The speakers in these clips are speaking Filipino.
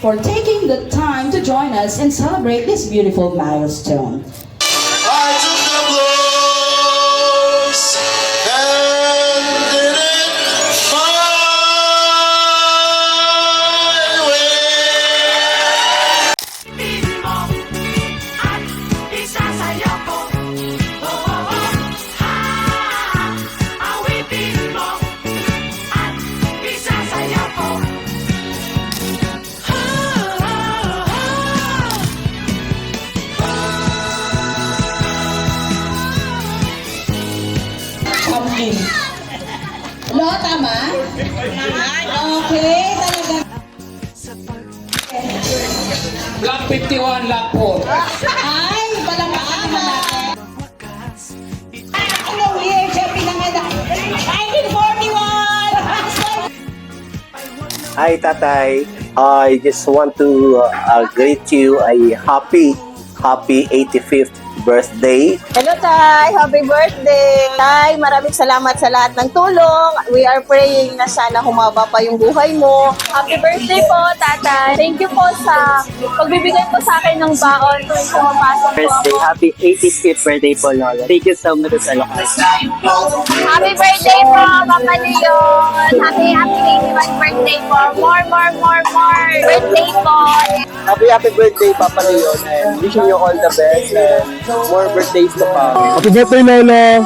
for taking the time to join us and celebrate this beautiful milestone. I took the blows and did it my way. At isasayaw ko. Awitin mo. At isasayaw ko. Pumpkin. Lo, tama? Okay, talaga. Block 51, Lot 4. Ay, palamakan naman natin. Anong year siya pinanganak? 1941! Hi, Tatay. I just want to greet you a happy 85th birthday. Hello, Tay! Happy birthday! Tay, maraming salamat sa lahat ng tulong. We are praying na sana humaba pa yung buhay mo. Happy birthday po, Tatay! Thank you po sa pagbibigay po sa akin ng baon tuwing pumapasok po Birthday, ako. happy 85th birthday po, Lola. Thank you so much sa lakas. Happy birthday po, Papa Leon! Happy 81st birthday po! More birthday po! Happy birthday, Papa Leon, and wishing you all the best and more birthdays to come. Happy birthday, Lola!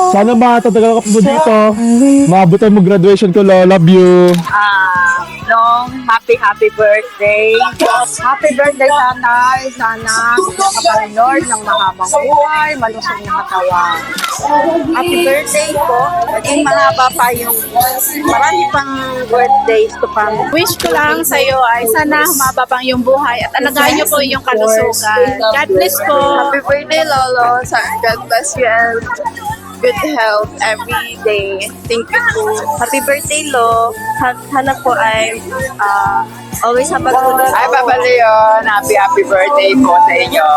Sana matatagal ka po dito. Maabutan mo graduation ko, Lola. Love you! Long, happy birthday. Happy birthday, Tatay. Sana bigyan ka pa rin, Lord, ng mahabang buhay, malusog na katawan. Happy birthday po. Naging mahaba pa yung marami pang birthdays to come. Wish ko lang sa iyo ay sana humaba pang yung buhay at alagaan niyo po yung kalusugan. God bless po. Happy birthday, Lolo. God bless you and good health every day. Thank you po. Happy birthday, Lo. Sana po ay always have a good health. Hi, Papa Leon. Happy birthday po sa inyo.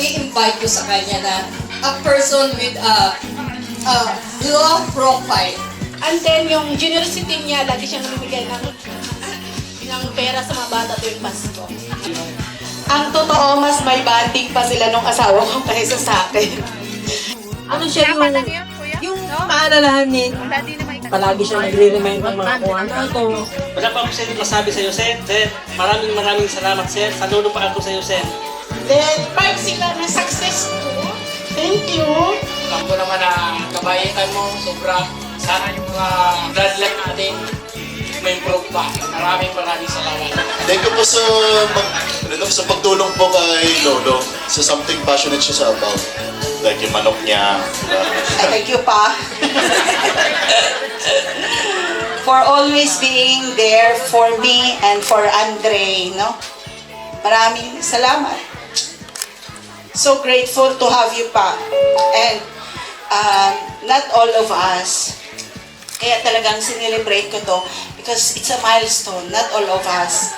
I-invite ko sa kanya na a person with a low profile. And then yung generosity niya, lagi siyang namimigay ng pera sa mga bata tuwing Pasko. Ang totoo, mas may banding pa sila nung asawa ko kaysa sa akin. Ano siya yung maalalahanin. Palagi siya nagre-remind ng mga kuha ko. Wala pa ako sa inyo masabi sa iyo, Sen. Sen, maraming salamat, Sen. Saludo pa ako sa iyo, Sen. Then, pag sila na success ko, thank you. Alam ko naman na kabaitan mo, sobra. Sana yung mga bloodline natin may improve pa. Maraming salamat. Thank you po sa pagtulong po kay Lolo sa something passionate siya sa about. Like yung manok niya. Thank you pa. For always being there for me and for Andre, no? Maraming salamat. So grateful to have you pa. And not all of us, kaya talagang sinelebrate ko to because it's a milestone. Not all of us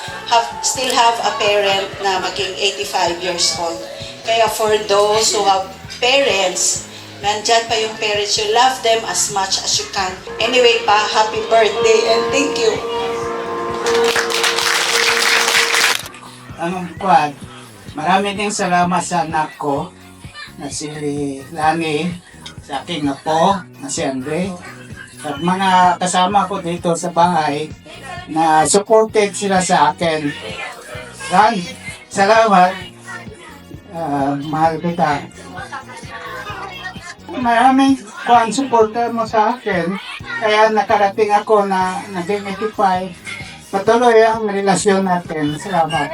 still have a parent na maging 85 years old. Kaya for those who have parents, nandyan pa yung parents, you love them as much as you can. Anyway pa, happy birthday and thank you. Marami ding salamat sa anak ko na si Lani, sa aking apo na si Andre. at mga kasama ko dito sa bahay na supported sila sa akin. Ran, salamat. Mahal kita. Maraming supporter mo sa akin, kaya nakarating ako na naging 85. Patuloy ang relasyon natin. Salamat.